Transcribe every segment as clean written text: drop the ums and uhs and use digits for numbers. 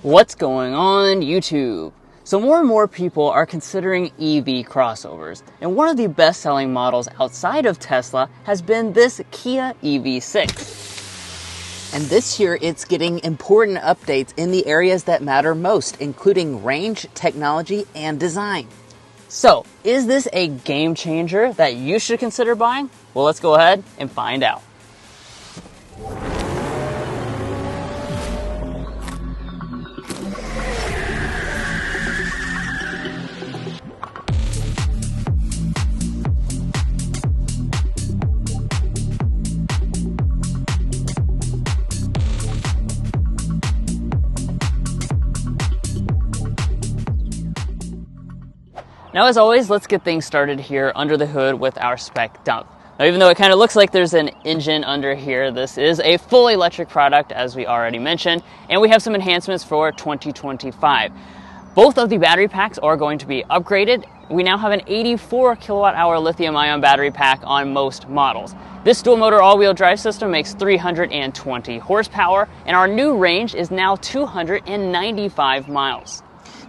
What's going on, YouTube? So more and more people are considering EV crossovers, and one of the best-selling models outside of Tesla has been this Kia EV6. And this year, it's getting important updates in the areas that matter most, including range, technology, and design. So, is this a game changer that you should consider buying? Well, let's go ahead and find out. Now, as always, let's get things started here under the hood with our spec dump. Now, even though it kind of looks like there's an engine under here, this is a full electric product, as we already mentioned, and we have some enhancements for 2025. Both of the battery packs are going to be upgraded. We now have an 84 kilowatt hour lithium ion battery pack on most models. This dual motor all-wheel drive system makes 320 horsepower, and our new range is now 295 miles.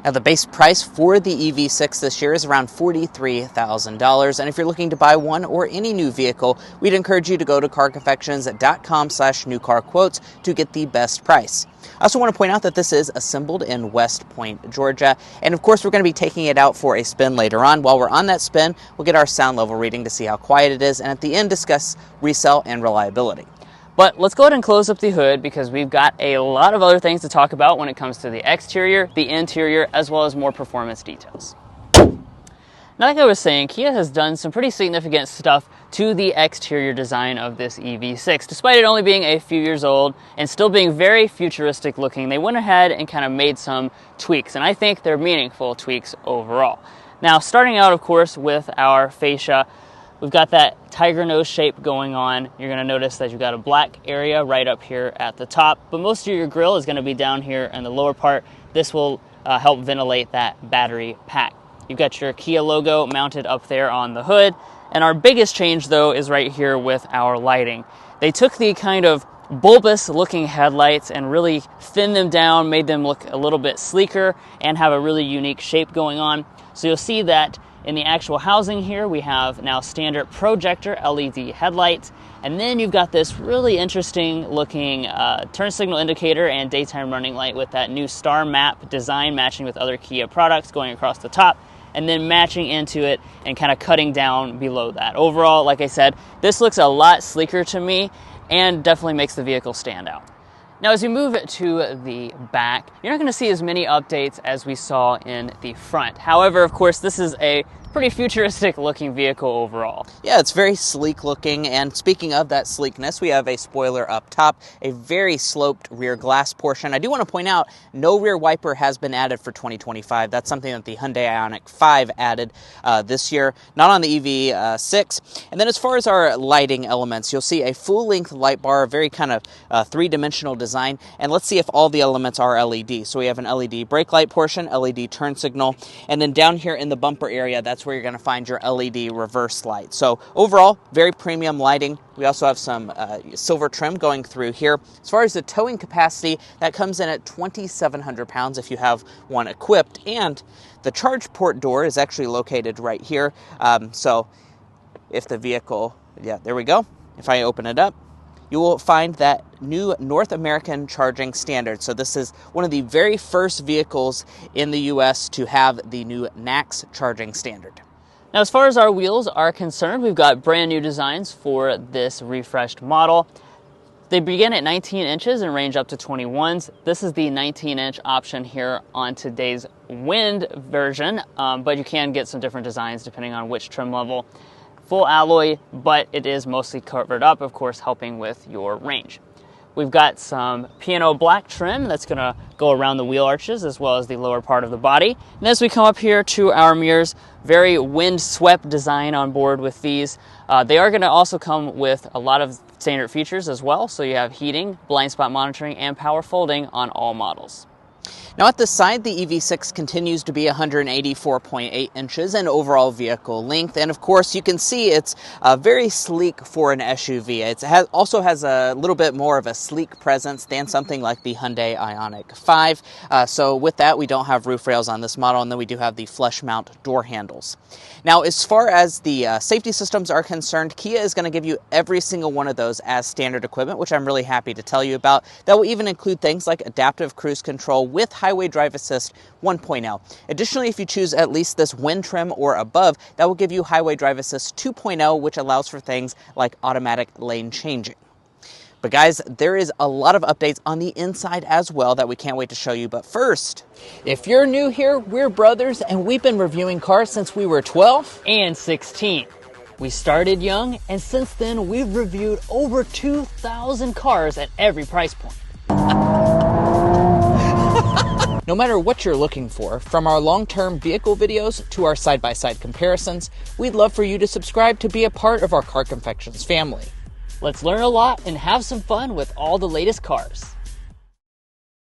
Now, the base price for the EV6 this year is around $43,000, and if you're looking to buy one or any new vehicle, we'd encourage you to go to carconfections.com/newcarquotes to get the best price. I also want to point out that this is assembled in West Point, Georgia, and of course we're going to be taking it out for a spin later on. While we're on that spin, we'll get our sound level reading to see how quiet it is, and at the end discuss resale and reliability. But let's go ahead and close up the hood because we've got a lot of other things to talk about when it comes to the exterior, the interior, as well as more performance details. Now, like I was saying, Kia has done some pretty significant stuff to the exterior design of this EV6. Despite it only being a few years old and still being very futuristic looking, they went ahead and kind of made some tweaks, and I think they're meaningful tweaks overall. Now, starting out, of course, with our fascia, we've got that tiger nose shape going on. You're going to notice that you've got a black area right up here at the top, but most of your grille is going to be down here in the lower part. This will help ventilate that battery pack. You've got your Kia logo mounted up there on the hood, and our biggest change, though, is right here with our lighting. They took the kind of bulbous looking headlights and really thinned them down, made them look a little bit sleeker and have a really unique shape going on. So you'll see that in the actual housing here, we have now standard projector LED headlights, and then you've got this really interesting looking turn signal indicator and daytime running light with that new star map design matching with other Kia products going across the top, and then matching into it and kind of cutting down below that. Overall, like I said, this looks a lot sleeker to me and definitely makes the vehicle stand out. Now, as we move to the back, you're not going to see as many updates as we saw in the front. However, of course, this is a pretty futuristic looking vehicle overall. Yeah, it's very sleek looking, and speaking of that sleekness, we have a spoiler up top, a very sloped rear glass portion. I do want to point out, no rear wiper has been added for 2025. That's something that the Hyundai Ioniq 5 added this year, not on the EV6. And then as far as our lighting elements, you'll see a full-length light bar, very kind of three-dimensional design, and let's see if all the elements are LED. So we have an LED brake light portion, LED turn signal, and then down here in the bumper area, that's where you're going to find your LED reverse light. So overall, very premium lighting. We also have some silver trim going through here. As far as the towing capacity, that comes in at 2,700 pounds if you have one equipped, and the charge port door is actually located right here. So if the vehicle, yeah, there we go. If I open it up, you will find that new North American charging standard. So this is one of the very first vehicles in the US to have the new NACS charging standard. Now, as far as our wheels are concerned, we've got brand new designs for this refreshed model. They begin at 19 inches and range up to 21s. This is the 19-inch option here on today's Wind version, but you can get some different designs depending on which trim level. Full alloy, but it is mostly covered up, of course, helping with your range. We've got some piano black trim that's going to go around the wheel arches as well as the lower part of the body. And as we come up here to our mirrors, very wind-swept design on board with these. They are going to also come with a lot of standard features as well. So you have heating, blind spot monitoring, and power folding on all models. Now at the side, the EV6 continues to be 184.8 inches in overall vehicle length, and of course you can see it's very sleek for an SUV. It also has a little bit more of a sleek presence than something like the Hyundai Ioniq 5. So with that, we don't have roof rails on this model, and then we do have the flush mount door handles. Now, as far as the safety systems are concerned, Kia is going to give you every single one of those as standard equipment, which I'm really happy to tell you about. That will even include things like adaptive cruise control with highway drive assist 1.0. Additionally, if you choose at least this wind trim or above, that will give you highway drive assist 2.0, which allows for things like automatic lane changing. But guys, there is a lot of updates on the inside as well that we can't wait to show you. But first, if you're new here, we're brothers and we've been reviewing cars since we were 12 and 16. We started young, and since then we've reviewed over 2,000 cars at every price point. No matter what you're looking for, from our long-term vehicle videos to our side-by-side comparisons, we'd love for you to subscribe to be a part of our Car Confections family. Let's learn a lot and have some fun with all the latest cars.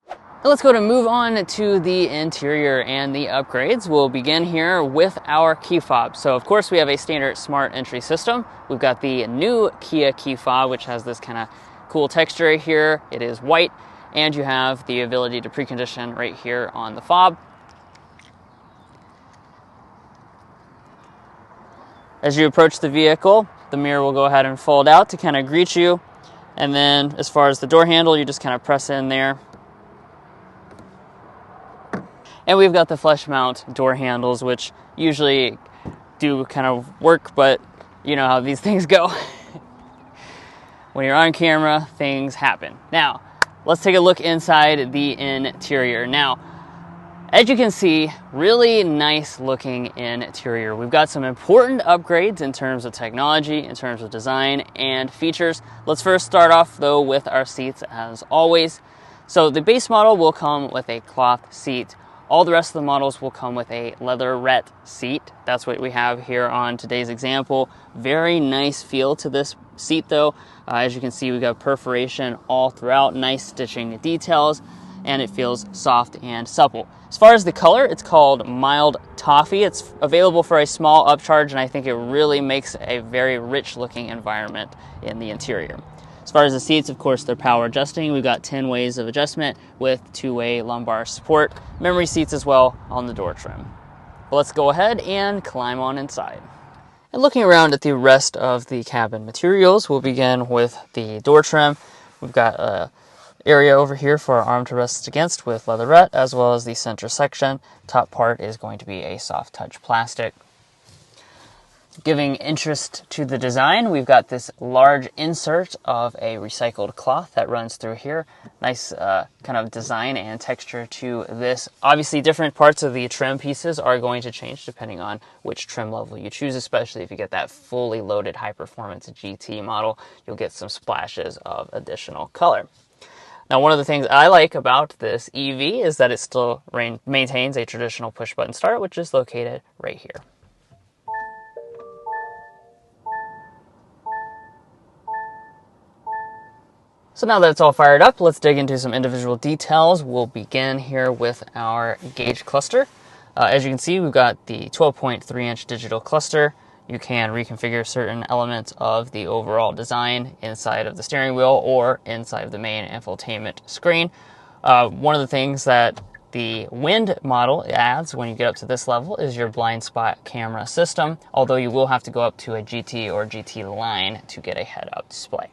Now let's go to move on to the interior and the upgrades. We'll begin here with our key fob. So of course we have a standard smart entry system. We've got the new Kia key fob, which has this kind of cool texture here. It is white, and you have the ability to precondition right here on the fob. As you approach the vehicle, the mirror will go ahead and fold out to kind of greet you. And then as far as the door handle, you just kind of press in there. And we've got the flush mount door handles, which usually do kind of work, but you know how these things go. When you're on camera, things happen. Now, let's take a look inside the interior. Now, as you can see, really nice looking interior. We've got some important upgrades in terms of technology, in terms of design and features. Let's first start off though with our seats as always. So the base model will come with a cloth seat. All the rest of the models will come with a leatherette seat. That's what we have here on today's example. Very nice feel to this seat though. As you can see, we've got perforation all throughout, nice stitching details, and it feels soft and supple. As far as the color, it's called Mild Toffee. It's available for a small upcharge, and I think it really makes a very rich looking environment in the interior. As far as the seats, of course, they're power adjusting. We've got 10 ways of adjustment with 2-way lumbar support. Memory seats as well on the door trim. Well, let's go ahead and climb on inside. And looking around at the rest of the cabin materials, we'll begin with the door trim. We've got a area over here for our arm to rest against with leatherette, as well as the center section. Top part is going to be a soft touch plastic. Giving interest to the design, we've got this large insert of a recycled cloth that runs through here. Nice kind of design and texture to this. Obviously, different parts of the trim pieces are going to change depending on which trim level you choose, especially if you get that fully loaded high-performance GT model. You'll get some splashes of additional color. Now, one of the things I like about this EV is that it still maintains a traditional push-button start, which is located right here. So now that it's all fired up, let's dig into some individual details. We'll begin here with our gauge cluster. As you can see, we've got the 12.3-inch digital cluster. You can reconfigure certain elements of the overall design inside of the steering wheel or inside of the main infotainment screen. One of the things that the Wind model adds when you get up to this level is your blind spot camera system, although you will have to go up to a GT or GT line to get a head-up display.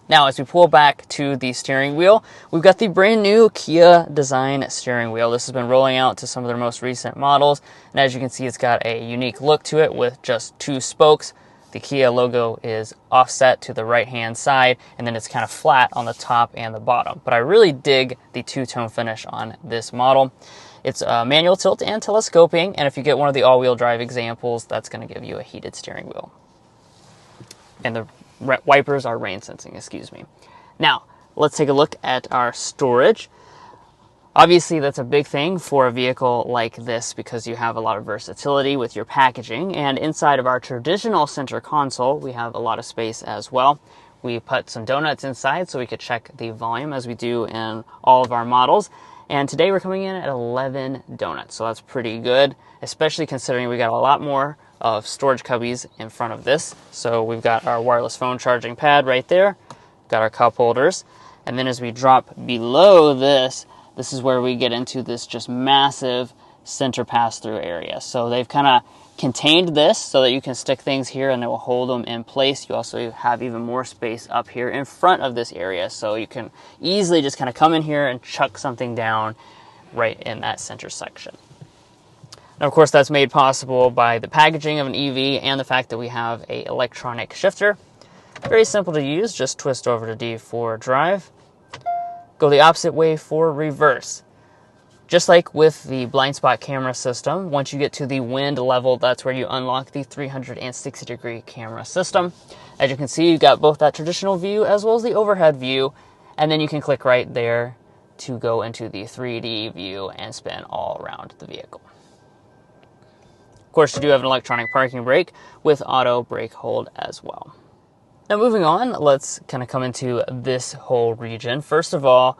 Now, as we pull back to the steering wheel, we've got the brand new Kia design steering wheel. This has been rolling out to some of their most recent models, and as you can see, it's got a unique look to it with just 2 spokes. The Kia logo is offset to the right-hand side, and then it's kind of flat on the top and the bottom. But I really dig the 2-tone finish on this model. It's manual tilt and telescoping, and if you get one of the all-wheel drive examples, that's going to give you a heated steering wheel. And the wipers are rain sensing, excuse me. Now, let's take a look at our storage. Obviously, that's a big thing for a vehicle like this because you have a lot of versatility with your packaging. And inside of our traditional center console, we have a lot of space as well. We put some donuts inside so we could check the volume as we do in all of our models. And today we're coming in at 11 donuts, so that's pretty good, especially considering we got a lot more of storage cubbies in front of this. So we've got our wireless phone charging pad right there, got our cup holders, and then as we drop below this, this is where we get into this just massive center pass-through area. So they've kind of contained this so that you can stick things here and it will hold them in place. You also have even more space up here in front of this area, so you can easily just kind of come in here and chuck something down right in that center section. Now, of course, that's made possible by the packaging of an EV and the fact that we have an electronic shifter. Very simple to use, just twist over to D for drive. Go the opposite way for reverse. Just like with the blind spot camera system, once you get to the wind level, that's where you unlock the 360-degree camera system. As you can see, you've got both that traditional view as well as the overhead view, and then you can click right there to go into the 3D view and spin all around the vehicle. Of course, you do have an electronic parking brake with auto brake hold as well. Now moving on, let's kind of come into this whole region. First of all,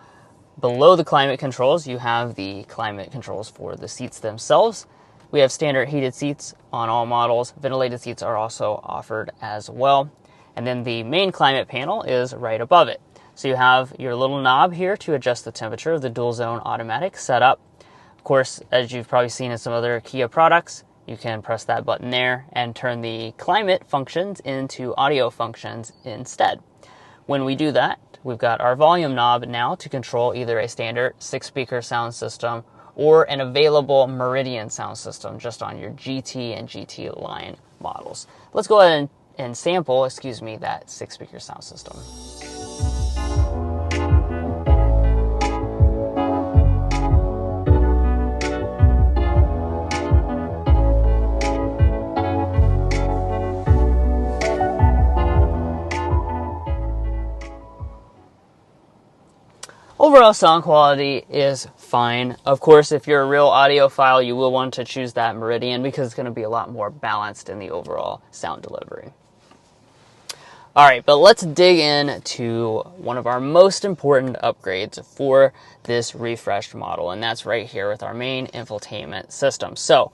below the climate controls, you have the climate controls for the seats themselves. We have standard heated seats on all models. Ventilated seats are also offered as well. And then the main climate panel is right above it. So you have your little knob here to adjust the temperature of the dual zone automatic setup. Of course, as you've probably seen in some other Kia products, you can press that button there and turn the climate functions into audio functions instead. When we do that, we've got our volume knob now to control either a standard 6-speaker sound system or an available Meridian sound system just on your GT and GT line models. Let's go ahead and sample, that 6-speaker sound system. Overall sound quality is fine. Of course, if you're a real audiophile, you will want to choose that Meridian because it's going to be a lot more balanced in the overall sound delivery. All right, but let's dig into one of our most important upgrades for this refreshed model, and that's right here with our main infotainment system. So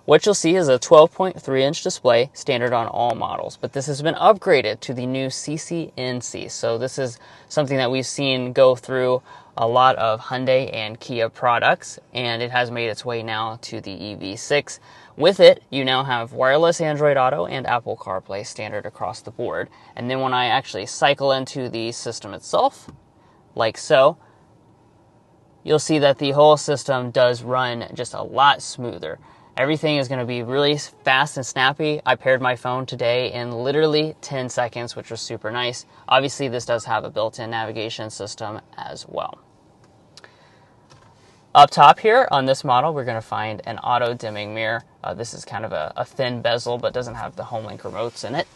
what you'll see is a 12.3-inch display, standard on all models, but this has been upgraded to the new CCNC. So this is something that we've seen go through a lot of Hyundai and Kia products, and it has made its way now to the EV6. With it, you now have wireless Android Auto and Apple CarPlay standard across the board. And then when I actually cycle into the system itself, like so, you'll see that the whole system does run just a lot smoother. Everything is going to be really fast and snappy. I paired my phone today in literally 10 seconds, which was super nice. Obviously, this does have a built-in navigation system as well. Up top here on this model, we're going to find an auto-dimming mirror. This is kind of a thin bezel, but doesn't have the HomeLink remotes in it.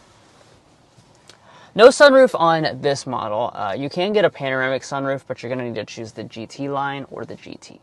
No sunroof on this model. You can get a panoramic sunroof, but you're going to need to choose the GT line or the GT.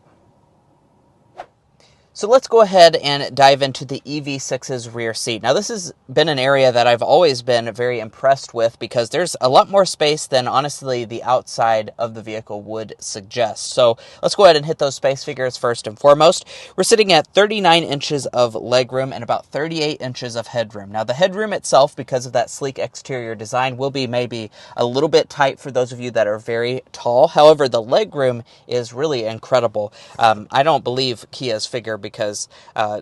So let's go ahead and dive into the EV6's rear seat. Now this has been an area that I've always been very impressed with because there's a lot more space than honestly the outside of the vehicle would suggest. So let's go ahead and hit those space figures first and foremost. We're sitting at 39 inches of legroom and about 38 inches of headroom. Now the headroom itself, because of that sleek exterior design, will be maybe a little bit tight for those of you that are very tall. However, the legroom is really incredible. I don't believe Kia's figure because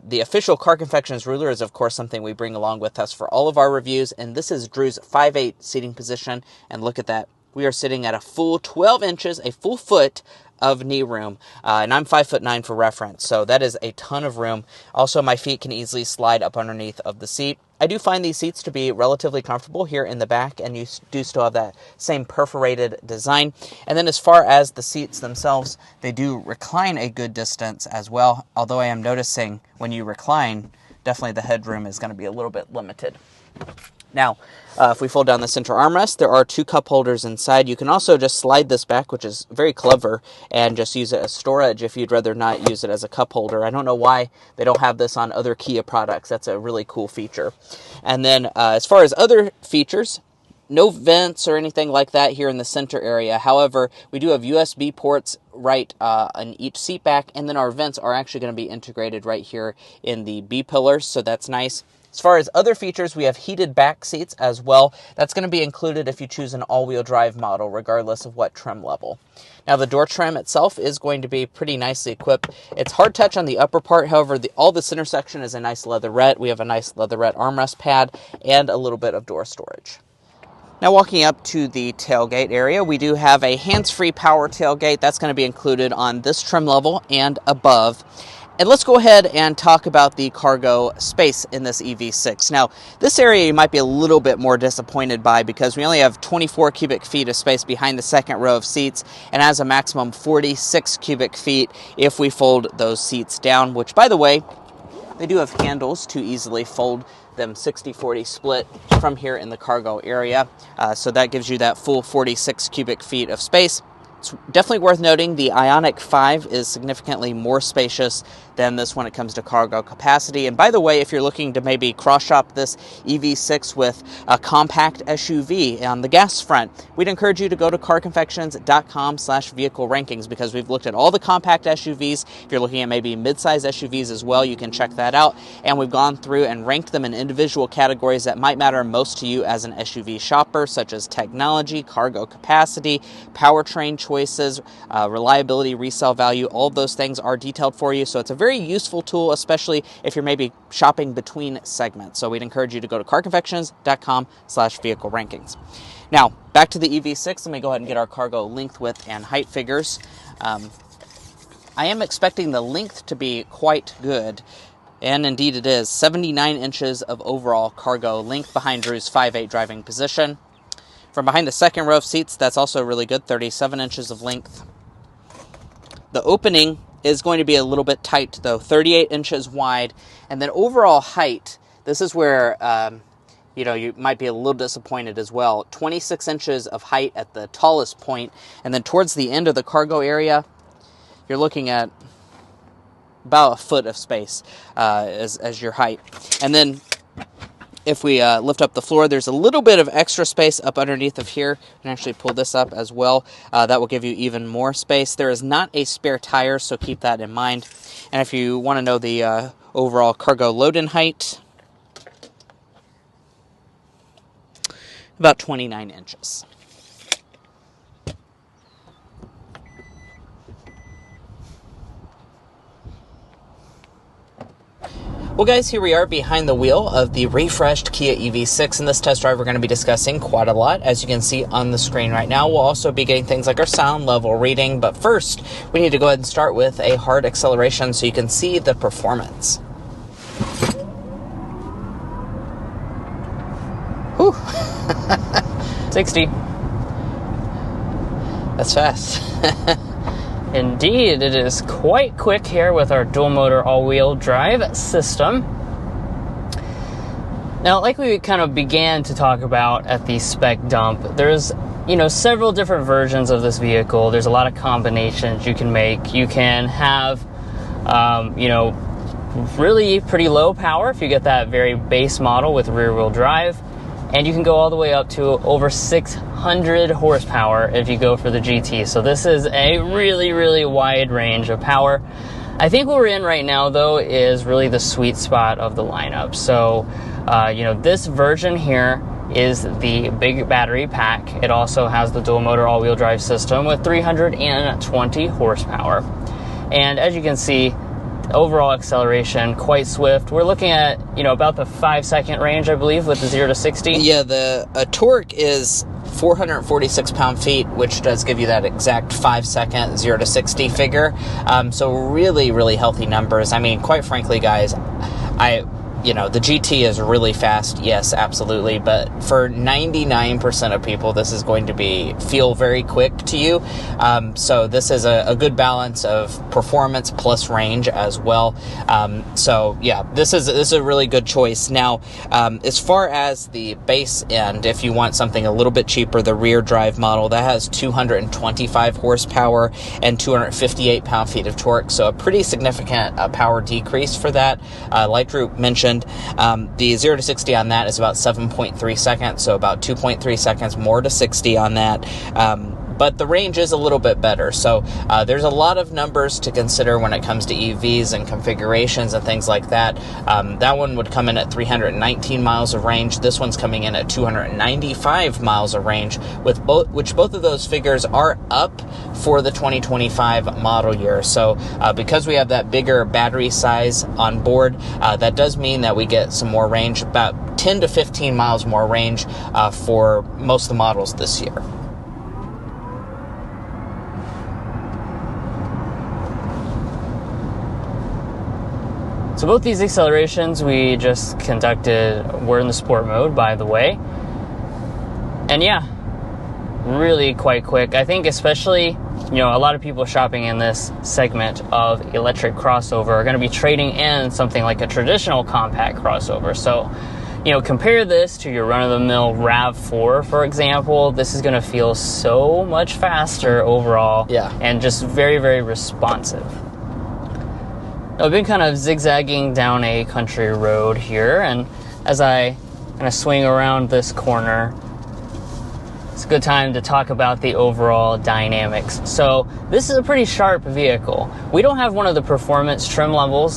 the official Car Confections ruler is, of course, something we bring along with us for all of our reviews, and this is Drew's 5'8" seating position, and look at that. We are sitting at a full 12 inches, a full foot of knee room, and I'm 5'9" for reference, so that is a ton of room. Also, my feet can easily slide up underneath of the seat. I do find these seats to be relatively comfortable here in the back, and you do still have that same perforated design. And then as far as the seats themselves, they do recline a good distance as well, although I am noticing when you recline, definitely the headroom is going to be a little bit limited. Now, if we fold down the center armrest, there are 2 cup holders inside. You can also just slide this back, which is very clever, and just use it as storage if you'd rather not use it as a cup holder. I don't know why they don't have this on other Kia products. That's a really cool feature. And then as far as other features, No vents or anything like that here in the center area. However, we do have USB ports right on each seat back, and then our vents are actually going to be integrated right here in the B pillars, so that's nice. As far as other features, we have heated back seats as well. That's going to be included if you choose an all-wheel drive model, regardless of what trim level. Now, the door trim itself is going to be pretty nicely equipped. It's hard touch on the upper part. However, all the center section is a nice leatherette. We have a nice leatherette armrest pad and a little bit of door storage. Now, walking up to the tailgate area, we do have a hands-free power tailgate. That's going to be included on this trim level and above. And let's go ahead and talk about the cargo space in this EV6. Now, this area you might be a little bit more disappointed by because we only have 24 cubic feet of space behind the second row of seats and has a maximum 46 cubic feet if we fold those seats down, which, by the way, they do have handles to easily fold them 60-40 split from here in the cargo area. So that gives you that full 46 cubic feet of space. It's definitely worth noting the Ioniq 5 is significantly more spacious than this when it comes to cargo capacity. And by the way, if you're looking to maybe cross-shop this EV6 with a compact SUV on the gas front, we'd encourage you to go to carconfections.com/vehicle rankings because we've looked at all the compact SUVs. If you're looking at maybe mid-size SUVs as well, you can check that out. And we've gone through and ranked them in individual categories that might matter most to you as an SUV shopper, such as technology, cargo capacity, powertrain choices, reliability, resale value. All of those things are detailed for you. So it's a very useful tool, especially if you're maybe shopping between segments. So we'd encourage you to go to carconfections.com/vehicle rankings. Now, back to the EV6. Let me go ahead and get our cargo length, width, and height figures. I am expecting the length to be quite good. And indeed it is. 79 inches of overall cargo length behind Drew's 5'8" driving position. From behind the second row of seats, that's also really good, 37 inches of length. The opening is going to be a little bit tight, though, 38 inches wide. And then overall height, this is where, you might be a little disappointed as well. 26 inches of height at the tallest point. And then towards the end of the cargo area, you're looking at about a foot of space as your height. And then if we lift up the floor, there's a little bit of extra space up underneath of here. You can actually pull this up as well. That will give you even more space. There is not a spare tire, so keep that in mind. And if you want to know the overall cargo load-in height, about 29 inches. Well, guys, here we are behind the wheel of the refreshed Kia EV6. In this test drive, we're going to be discussing quite a lot, as you can see on the screen right now. We'll also be getting things like our sound level reading, but first, we need to go ahead and start with a hard acceleration so you can see the performance. Whew. 60. That's fast. Indeed, it is quite quick here with our dual motor all-wheel drive system. Now, like we kind of began to talk about at the spec dump, there's, several different versions of this vehicle. There's a lot of combinations you can make. You can have, really pretty low power if you get that very base model with rear-wheel drive. And you can go all the way up to over 600 horsepower if you go for the GT. So this is a really, really wide range of power. I think what we're in right now, though, is really the sweet spot of the lineup. So, this version here is the big battery pack. It also has the dual motor all-wheel drive system with 320 horsepower. And as you can see, overall acceleration quite swift. We're looking at about the 5-second range, I believe, with the 0 to 60. Yeah, the torque is 446 pound-feet, which does give you that exact 5-second 0 to 60 figure. So really, really healthy numbers. I mean, quite frankly, guys, the GT is really fast, yes, absolutely, but for 99% of people, this is going to feel very quick to you. So this is a good balance of performance plus range as well. So yeah, this is a really good choice. Now, as far as the base end, if you want something a little bit cheaper, the rear drive model, that has 225 horsepower and 258 pound-feet of torque, so a pretty significant power decrease for that. Like Drew mentioned, wind. The 0 to 60 on that is about 7.3 seconds, so about 2.3 seconds more to 60 on that. But the range is a little bit better. So there's a lot of numbers to consider when it comes to EVs and configurations and things like that. That one would come in at 319 miles of range. This one's coming in at 295 miles of range, which both of those figures are up for the 2025 model year. So because we have that bigger battery size on board, that does mean that we get some more range, about 10 to 15 miles more range for most of the models this year. So both these accelerations we just conducted were in the sport mode, by the way. And yeah, really quite quick. I think especially, a lot of people shopping in this segment of electric crossover are going to be trading in something like a traditional compact crossover. So, compare this to your run-of-the-mill RAV4, for example. This is going to feel so much faster overall, and just very, very responsive. I've been kind of zigzagging down a country road here, and as I kind of swing around this corner, it's a good time to talk about the overall dynamics. So this is a pretty sharp vehicle. We don't have one of the performance trim levels.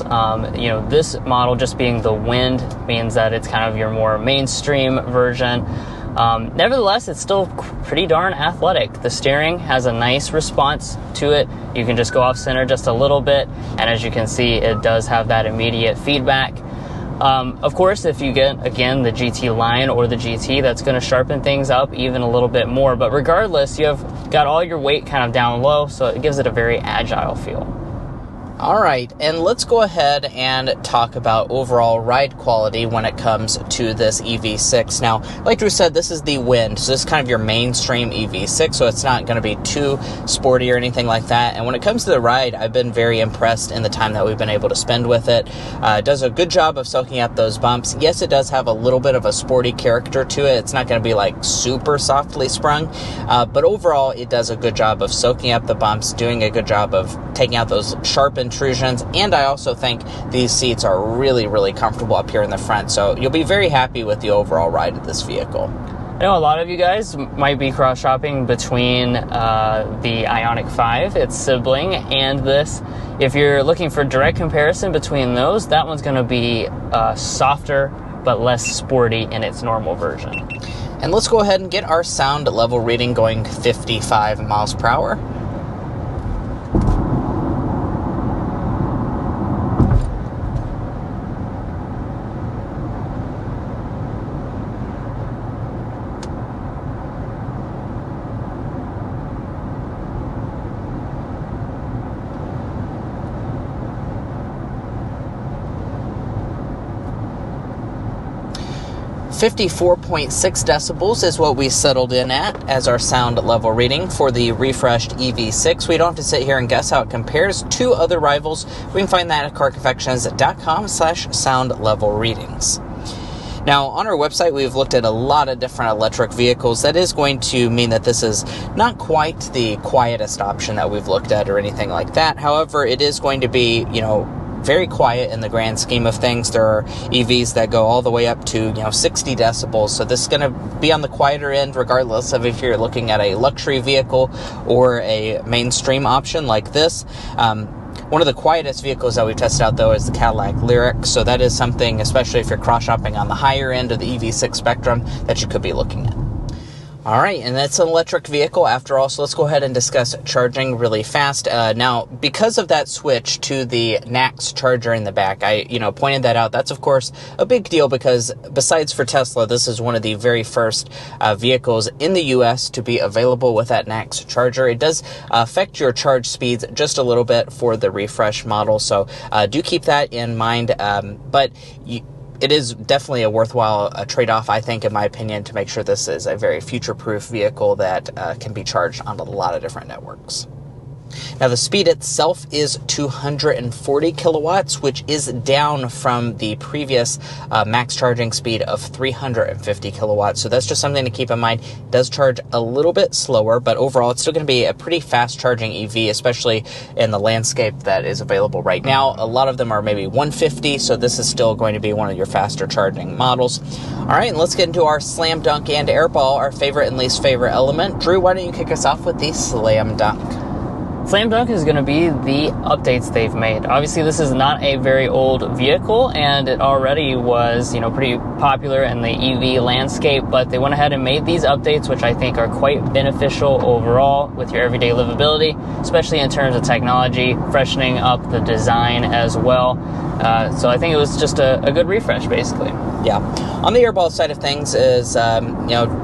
This model just being the Wind means that it's kind of your more mainstream version. Nevertheless, it's still pretty darn athletic. The steering has a nice response to it. You can just go off center just a little bit, and as you can see, it does have that immediate feedback. Of course, if you get, again, the GT line or the GT, that's going to sharpen things up even a little bit more. But regardless, you have got all your weight kind of down low, so it gives it a very agile feel. All right, and let's go ahead and talk about overall ride quality when it comes to this EV6. Now, like Drew said, this is the Wind, so this is kind of your mainstream EV6, so it's not going to be too sporty or anything like that. And when it comes to the ride, I've been very impressed in the time that we've been able to spend with it. It does a good job of soaking up those bumps. Yes, it does have a little bit of a sporty character to it. It's not going to be like super softly sprung, but overall, it does a good job of soaking up the bumps, doing a good job of taking out those sharp intrusions, and I also think these seats are really, really comfortable up here in the front, so you'll be very happy with the overall ride of this vehicle. I know a lot of you guys might be cross-shopping between the Ioniq 5, its sibling, and this. If you're looking for direct comparison between those, that one's going to be softer but less sporty in its normal version. And let's go ahead and get our sound level reading going 55 miles per hour. 54.6 decibels is what we settled in at as our sound level reading for the refreshed EV6. We don't have to sit here and guess how it compares to other rivals. We can find that at carconfections.com/sound level readings. Now, on our website, we've looked at a lot of different electric vehicles. That is going to mean that this is not quite the quietest option that we've looked at or anything like that. However, it is going to be, very quiet in the grand scheme of things. There are EVs that go all the way up to 60 decibels, so this is going to be on the quieter end regardless of if you're looking at a luxury vehicle or a mainstream option like this. One of the quietest vehicles that we've tested out, though, is the Cadillac Lyriq, so that is something, especially if you're cross-shopping on the higher end of the EV6 spectrum, that you could be looking at. All right, and that's an electric vehicle after all, so let's go ahead and discuss charging really fast. Now, because of that switch to the NACS charger in the back, I pointed that out. That's, of course, a big deal because besides for Tesla, this is one of the very first vehicles in the U.S. to be available with that NACS charger. It does affect your charge speeds just a little bit for the refresh model, so do keep that in mind, but it is definitely a worthwhile trade-off, I think, in my opinion, to make sure this is a very future-proof vehicle that can be charged on a lot of different networks. Now, the speed itself is 240 kilowatts, which is down from the previous max charging speed of 350 kilowatts. So that's just something to keep in mind. It does charge a little bit slower, but overall it's still going to be a pretty fast charging EV, especially in the landscape that is available right now. A lot of them are maybe 150, so this is still going to be one of your faster charging models. All right, let's get into our slam dunk and airball, our favorite and least favorite element. Drew, why don't you kick us off with the slam dunk? Slam dunk is going to be the updates they've made. Obviously, this is not a very old vehicle, and it already was, pretty popular in the EV landscape, but they went ahead and made these updates, which I think are quite beneficial overall with your everyday livability, especially in terms of technology, freshening up the design as well. So I think it was just a good refresh, basically. Yeah. On the airball side of things is,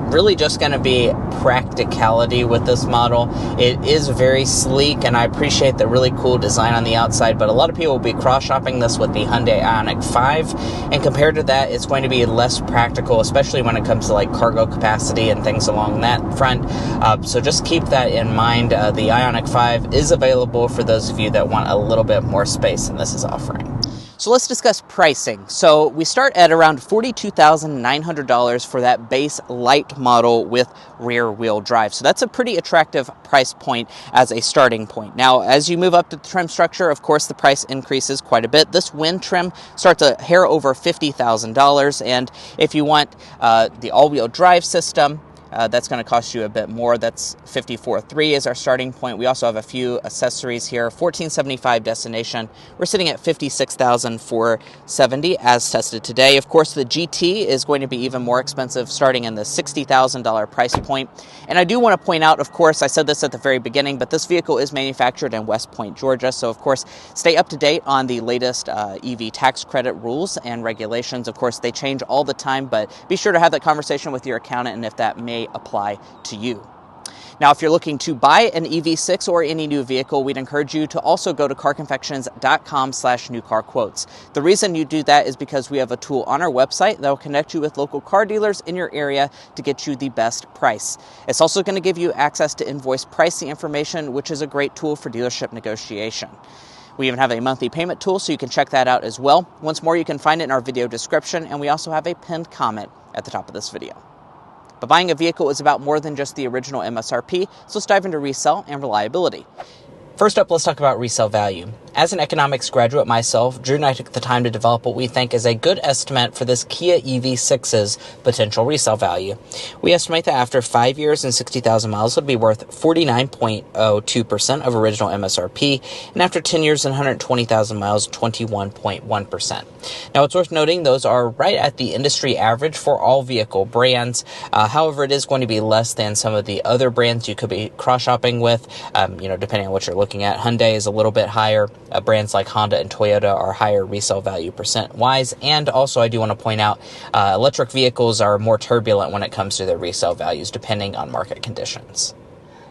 really just going to be practicality with this model. It is very sleek, and I appreciate the really cool design on the outside, but a lot of people will be cross-shopping this with the Hyundai Ioniq 5, and compared to that, it's going to be less practical, especially when it comes to like cargo capacity and things along that front. So just keep that in mind. The Ioniq 5 is available for those of you that want a little bit more space than this is offering. So let's discuss pricing. So we start at around $42,900 for that base light model with rear wheel drive. So that's a pretty attractive price point as a starting point. Now, as you move up to the trim structure, of course, the price increases quite a bit. this wind trim starts a hair over $50,000. And if you want the all-wheel drive system, that's going to cost you a bit more. That's $54,300 is our starting point. We also have a few accessories here. $1,475 destination. We're sitting at $56,470 as tested today. Of course, the GT is going to be even more expensive, starting in the $60,000 price point. And I do want to point out, of course, I said this at the very beginning, but this vehicle is manufactured in West Point, Georgia. So, of course, stay up to date on the latest EV tax credit rules and regulations. Of course, they change all the time, but be sure to have that conversation with your accountant and if that may apply to you. Now, if you're looking to buy an EV6 or any new vehicle, we'd encourage you to also go to carconfections.com/newcarquotes. The reason you do that is because we have a tool on our website that will connect you with local car dealers in your area to get you the best price. It's also going to give you access to invoice pricing information, which is a great tool for dealership negotiation. We even have a monthly payment tool, so you can check that out as well. Once more, you can find it in our video description, and we also have a pinned comment at the top of this video. But buying a vehicle is about more than just the original MSRP, so let's dive into resale and reliability. First up, let's talk about resale value. As an economics graduate myself, Drew and I took the time to develop what we think is a good estimate for this Kia EV6's potential resale value. We estimate that after 5 years and 60,000 miles, it would be worth 49.02% of original MSRP, and after 10 years and 120,000 miles, 21.1%. Now, it's worth noting those are right at the industry average for all vehicle brands. However, it is going to be less than some of the other brands you could be cross-shopping with, depending on what you're looking at. Hyundai is a little bit higher. Brands like Honda and Toyota are higher resale value percent-wise. And also, I do want to point out, electric vehicles are more turbulent when it comes to their resale values, depending on market conditions.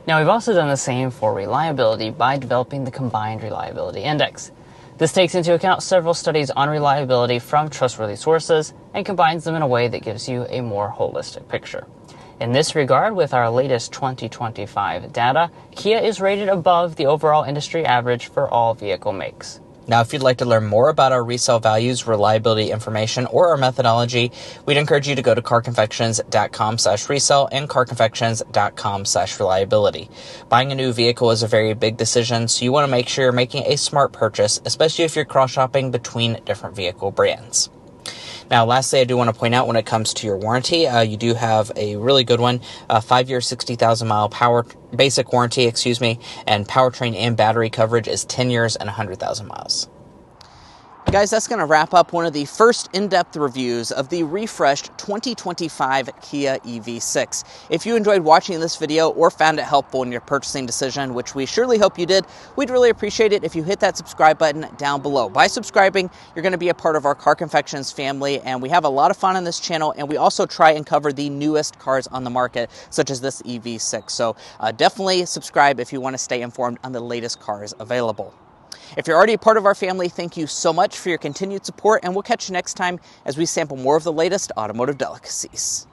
Now, we've also done the same for reliability by developing the Combined Reliability Index. This takes into account several studies on reliability from trustworthy sources and combines them in a way that gives you a more holistic picture. In this regard, with our latest 2025 data, Kia is rated above the overall industry average for all vehicle makes. Now, if you'd like to learn more about our resale values, reliability information, or our methodology, we'd encourage you to go to carconfections.com/resale and carconfections.com/reliability. Buying a new vehicle is a very big decision, so you want to make sure you're making a smart purchase, especially if you're cross-shopping between different vehicle brands. Now, lastly, I do want to point out when it comes to your warranty, you do have a really good one, 5-year, 60,000 mile basic warranty, and powertrain and battery coverage is 10 years and 100,000 miles. Guys, that's going to wrap up one of the first in-depth reviews of the refreshed 2025 Kia EV6. If you enjoyed watching this video or found it helpful in your purchasing decision, which we surely hope you did, we'd really appreciate it if you hit that subscribe button down below. By subscribing, you're going to be a part of our Car Confections family, and we have a lot of fun on this channel, and we also try and cover the newest cars on the market, such as this EV6. So definitely subscribe if you want to stay informed on the latest cars available. If you're already a part of our family, thank you so much for your continued support, and we'll catch you next time as we sample more of the latest automotive delicacies.